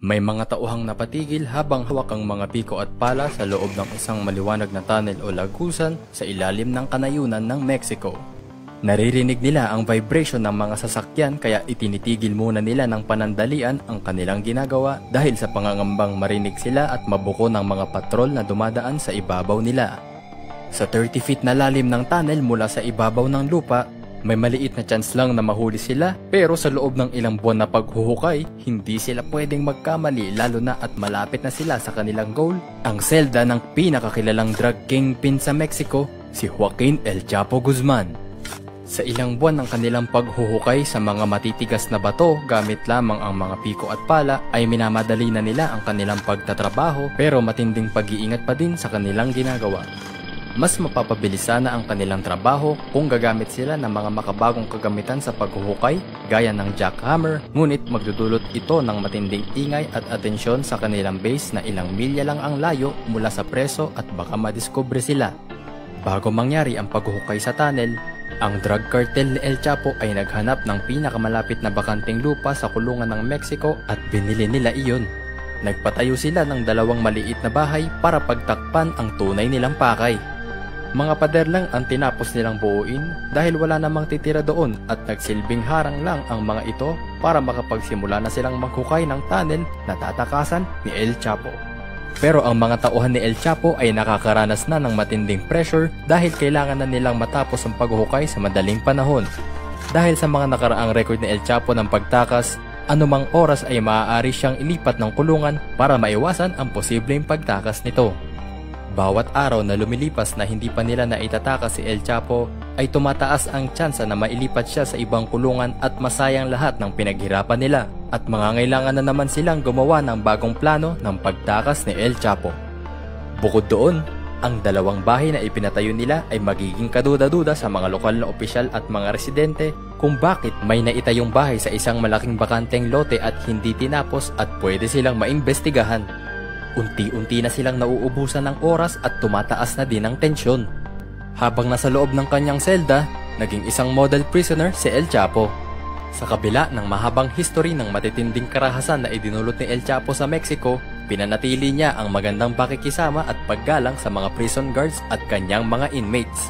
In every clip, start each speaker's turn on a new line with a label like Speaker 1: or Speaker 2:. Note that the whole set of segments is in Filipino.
Speaker 1: May mga tauhang napatigil habang hawak ang mga piko at pala sa loob ng isang maliwanag na tunnel o lagusan sa ilalim ng kanayunan ng Mexico. Naririnig nila ang vibration ng mga sasakyan kaya itinitigil muna nila ng panandalian ang kanilang ginagawa dahil sa pangangambang marinig sila at mabuko ng mga patrol na dumadaan sa ibabaw nila. Sa 30 feet na lalim ng tunnel mula sa ibabaw ng lupa, may maliit na chance lang na mahuli sila pero sa loob ng ilang buwan na paghuhukay, hindi sila pwedeng magkamali lalo na at malapit na sila sa kanilang goal, ang selda ng pinakakilalang drug kingpin sa Mexico, si Joaquin El Chapo Guzman. Sa ilang buwan ng kanilang paghuhukay sa mga matitigas na bato gamit lamang ang mga piko at pala ay minamadali na nila ang kanilang pagtatrabaho pero matinding pag-iingat pa din sa kanilang ginagawa. Mas mapapabilis sana ang kanilang trabaho kung gagamit sila ng mga makabagong kagamitan sa paghuhukay gaya ng jackhammer, ngunit magdudulot ito ng matinding ingay at atensyon sa kanilang base na ilang milya lang ang layo mula sa preso at baka madiskubre sila. Bago mangyari ang paghuhukay sa tunnel, ang drug cartel ni El Chapo ay naghanap ng pinakamalapit na bakanting lupa sa kulungan ng Mexico at binili nila iyon. Nagpatayo sila ng dalawang maliit na bahay para pagtakpan ang tunay nilang pakay. Mga pader lang ang tinapos nilang buuin dahil wala namang titira doon at nagsilbing harang lang ang mga ito para makapagsimula na silang maghukay ng tunnel na tatakasan ni El Chapo. Pero ang mga tauhan ni El Chapo ay nakakaranas na ng matinding pressure dahil kailangan na nilang matapos ang paghukay sa madaling panahon. Dahil sa mga nakaraang record ni El Chapo ng pagtakas, anumang oras ay maaari siyang ilipat ng kulungan para maiwasan ang posibleng pagtakas nito. Bawat araw na lumilipas na hindi pa nila naitatakas si El Chapo ay tumataas ang tsansa na mailipat siya sa ibang kulungan at masayang lahat ng pinaghirapan nila at mangangailangan na naman silang gumawa ng bagong plano ng pagtakas ni El Chapo. Bukod doon, ang dalawang bahay na ipinatayo nila ay magiging kaduda-duda sa mga lokal na opisyal at mga residente kung bakit may naitayong bahay sa isang malaking bakanteng lote at hindi tinapos at pwede silang maimbestigahan. Unti-unti na silang nauubusan ng oras at tumataas na din ang tensyon. Habang nasa loob ng kanyang selda, naging isang model prisoner si El Chapo. Sa kabila ng mahabang history ng matitinding karahasan na idinulot ni El Chapo sa Mexico, pinanatili niya ang magandang pakikisama at paggalang sa mga prison guards at kanyang mga inmates.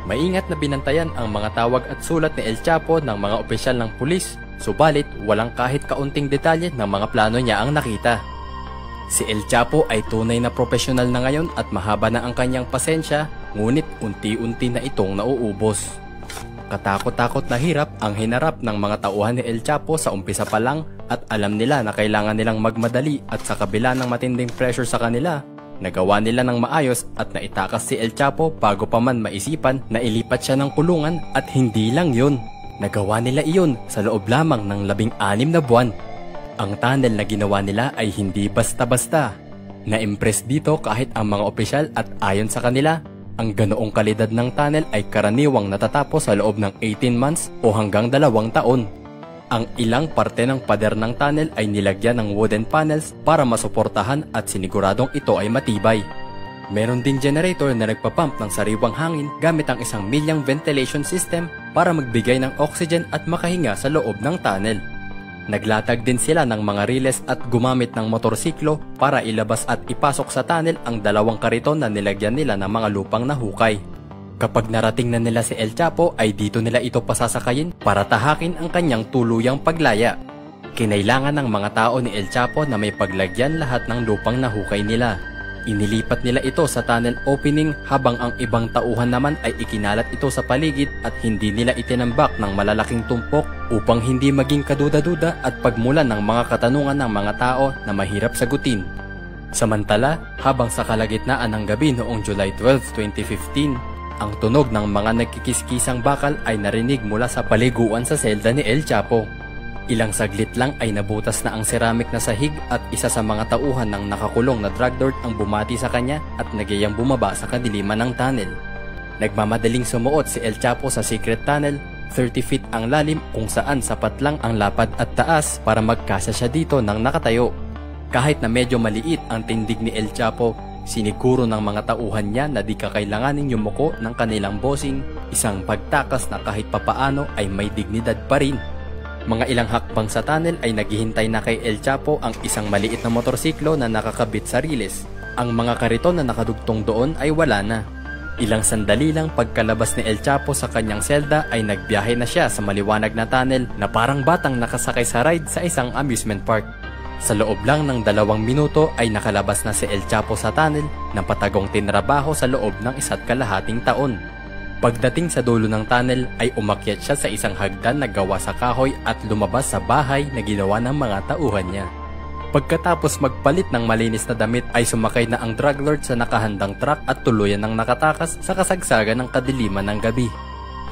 Speaker 1: Maingat na binantayan ang mga tawag at sulat ni El Chapo ng mga opisyal ng pulis, subalit walang kahit kaunting detalye ng mga plano niya ang nakita. Si El Chapo ay tunay na profesional na ngayon at mahaba na ang kanyang pasensya, ngunit unti-unti na itong nauubos. Katakot-takot na hirap ang hinarap ng mga tauhan ni El Chapo sa umpisa pa lang at alam nila na kailangan nilang magmadali at sa kabila ng matinding pressure sa kanila, nagawa nila ng maayos at naitakas si El Chapo bago pa man maisipan na ilipat siya ng kulungan at hindi lang yun. Nagawa nila iyon sa loob lamang ng 16 na buwan. Ang tunnel na ginawa nila ay hindi basta-basta. Na-impress dito kahit ang mga opisyal at ayon sa kanila, ang ganoong kalidad ng tunnel ay karaniwang natatapos sa loob ng 18 months o hanggang 2 taon. Ang ilang parte ng pader ng tunnel ay nilagyan ng wooden panels para masuportahan at siniguradong ito ay matibay. Meron din generator na nagpapump ng sariwang hangin gamit ang 1 milyang ventilation system para magbigay ng oxygen at makahinga sa loob ng tunnel. Naglatag din sila ng mga riles at gumamit ng motorsiklo para ilabas at ipasok sa tunnel ang 2 kariton na nilagyan nila ng mga lupang nahukay. Kapag narating na nila si El Chapo ay dito nila ito pasasakayin para tahakin ang kanyang tuluyang paglaya. Kinailangan ng mga tao ni El Chapo na may paglagyan lahat ng lupang nahukay nila. Inilipat nila ito sa tunnel opening habang ang ibang tauhan naman ay ikinalat ito sa paligid at hindi nila itinambak ng malalaking tumpok upang hindi maging kaduda-duda at pagmulan ng mga katanungan ng mga tao na mahirap sagutin. Samantala, habang sa kalagitnaan ng gabi noong July 12, 2015, ang tunog ng mga nagkikiskisang bakal ay narinig mula sa paliguan sa selda ni El Chapo. Ilang saglit lang ay nabutas na ang ceramic na sahig at isa sa mga tauhan ng nakakulong na drug lord ang bumati sa kanya at nagyayang bumaba sa kadiliman ng tunnel. Nagmamadaling sumuot si El Chapo sa secret tunnel, 30 feet ang lalim kung saan sapat lang ang lapad at taas para magkasya siya dito ng nakatayo. Kahit na medyo maliit ang tindig ni El Chapo, siniguro ng mga tauhan niya na di kakailanganin yumuko ng kanilang bossing, isang pagtakas na kahit papaano ay may dignidad pa rin. Mga ilang hakbang sa tunnel ay naghihintay na kay El Chapo ang isang maliit na motorsiklo na nakakabit sa riles. Ang mga kariton na nakadugtong doon ay wala na. Ilang sandali lang pagkalabas ni El Chapo sa kanyang selda ay nagbiyahe na siya sa maliwanag na tunnel na parang batang nakasakay sa ride sa isang amusement park. Sa loob lang ng 2 minuto ay nakalabas na si El Chapo sa tunnel na patagong tinrabaho sa loob ng 1.5 taon. Pagdating sa dulo ng tunnel ay umakyat siya sa isang hagdan na gawa sa kahoy at lumabas sa bahay na ginawa ng mga tauhan niya. Pagkatapos magpalit ng malinis na damit ay sumakay na ang drug lord sa nakahandang truck at tuluyan ng nakatakas sa kasagsagan ng kadiliman ng gabi.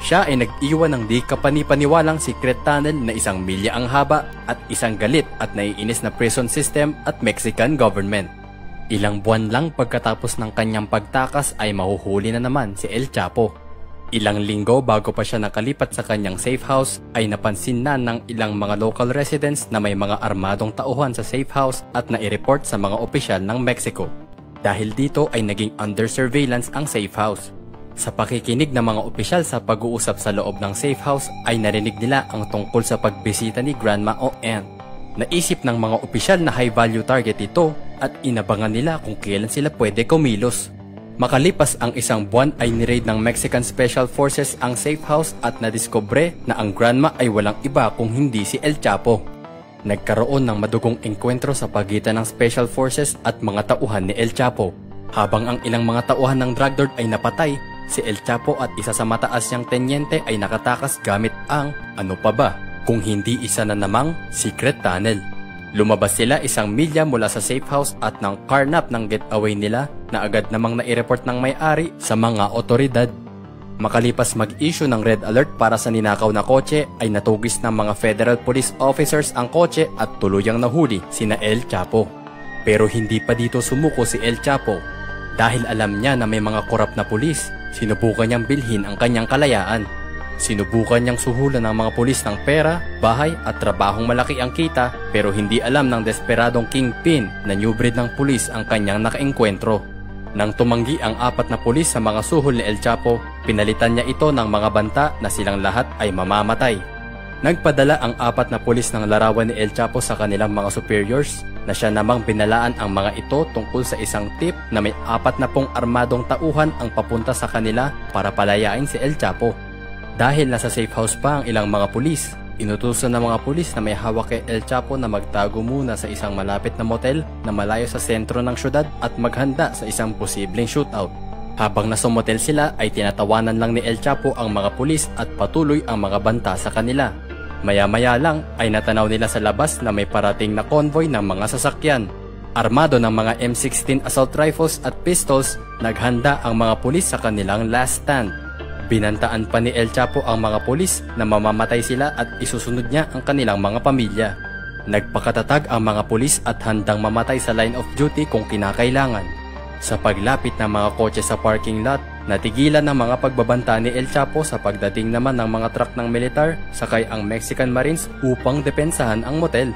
Speaker 1: Siya ay nag-iwan ng di kapanipaniwalang secret tunnel na 1 milya ang haba at isang galit at naiinis na prison system at Mexican government. Ilang buwan lang pagkatapos ng kanyang pagtakas ay mahuhuli na naman si El Chapo. Ilang linggo bago pa siya nakalipat sa kanyang safe house ay napansin na ng ilang mga local residents na may mga armadong tauhan sa safe house at nai-report sa mga opisyal ng Mexico. Dahil dito ay naging under surveillance ang safe house. Sa pakikinig ng mga opisyal sa pag-uusap sa loob ng safe house ay narinig nila ang tungkol sa pagbisita ni Grandma o Aunt. Naisip ng mga opisyal na high value target ito at inabangan nila kung kailan sila pwede kumilos. Makalipas ang 1 buwan ay niraid ng Mexican Special Forces ang safe house at nadiskubre na ang Grandma ay walang iba kung hindi si El Chapo. Nagkaroon ng madugong engkwentro sa pagitan ng Special Forces at mga tauhan ni El Chapo. Habang ang ilang mga tauhan ng drug lord ay napatay, si El Chapo at isa sa mataas niyang tenyente ay nakatakas gamit ang ano pa ba kung hindi isa na namang secret tunnel. Lumabas sila 1 milya mula sa safe house at nang karnap ng getaway nila na agad namang nai-report ng may-ari sa mga otoridad. Makalipas mag-issue ng red alert para sa ninakaw na kotse ay natugis ng mga federal police officers ang kotse at tuluyang nahuli sina El Chapo. Pero hindi pa dito sumuko si El Chapo. Dahil alam niya na may mga korap na pulis, sinubukan niyang bilhin ang kanyang kalayaan. Sinubukan niyang suhulan ng mga pulis ng pera, bahay at trabahong malaki ang kita pero hindi alam ng desperadong kingpin na new breed ng pulis ang kanyang nakaengkwentro. Nang tumanggi ang 4 na pulis sa mga suhol ni El Chapo, pinalitan niya ito ng mga banta na silang lahat ay mamamatay. Nagpadala ang 4 na pulis ng larawan ni El Chapo sa kanilang mga superiors na siya namang binalaan ang mga ito tungkol sa isang tip na may 40 armadong tauhan ang papunta sa kanila para palayain si El Chapo. Dahil nasa safe house pa ang ilang mga pulis, inutusan ng mga pulis na may hawak kay El Chapo na magtago muna sa isang malapit na motel na malayo sa sentro ng syudad at maghanda sa isang posibleng shootout. Habang nasa motel sila ay tinatawanan lang ni El Chapo ang mga pulis at patuloy ang mga banta sa kanila. Maya-maya lang ay natanaw nila sa labas na may parating na convoy ng mga sasakyan. Armado ng mga M16 assault rifles at pistols, naghanda ang mga pulis sa kanilang last stand. Binantaan pa ni El Chapo ang mga pulis na mamamatay sila at isusunod niya ang kanilang mga pamilya. Nagpakatatag ang mga pulis at handang mamatay sa line of duty kung kinakailangan. Sa paglapit ng mga kotse sa parking lot, natigilan ng mga pagbabanta ni El Chapo sa pagdating naman ng mga truck ng militar, sakay ang Mexican Marines upang depensahan ang motel.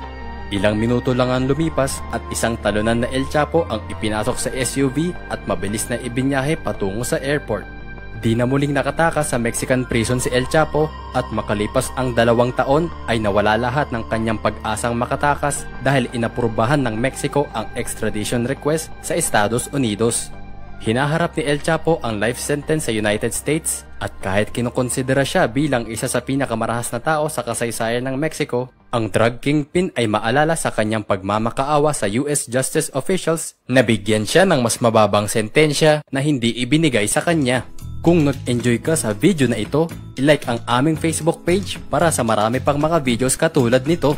Speaker 1: Ilang minuto lang ang lumipas at isang talunan na El Chapo ang ipinasok sa SUV at mabilis na ibinyahe patungo sa airport. Di na muling nakatakas sa Mexican prison si El Chapo at makalipas ang 2 taon ay nawala lahat ng kanyang pag-asang makatakas dahil inaprubahan ng Mexico ang extradition request sa Estados Unidos. Hinaharap ni El Chapo ang life sentence sa United States at kahit kinukonsidera siya bilang isa sa pinakamarahas na tao sa kasaysayan ng Mexico, ang drug kingpin ay maalala sa kanyang pagmamakaawa sa US justice officials na bigyan siya ng mas mababang sentensya na hindi ibinigay sa kanya. Kung nag-enjoy ka sa video na ito, i-like ang aming Facebook page para sa marami pang mga videos katulad nito.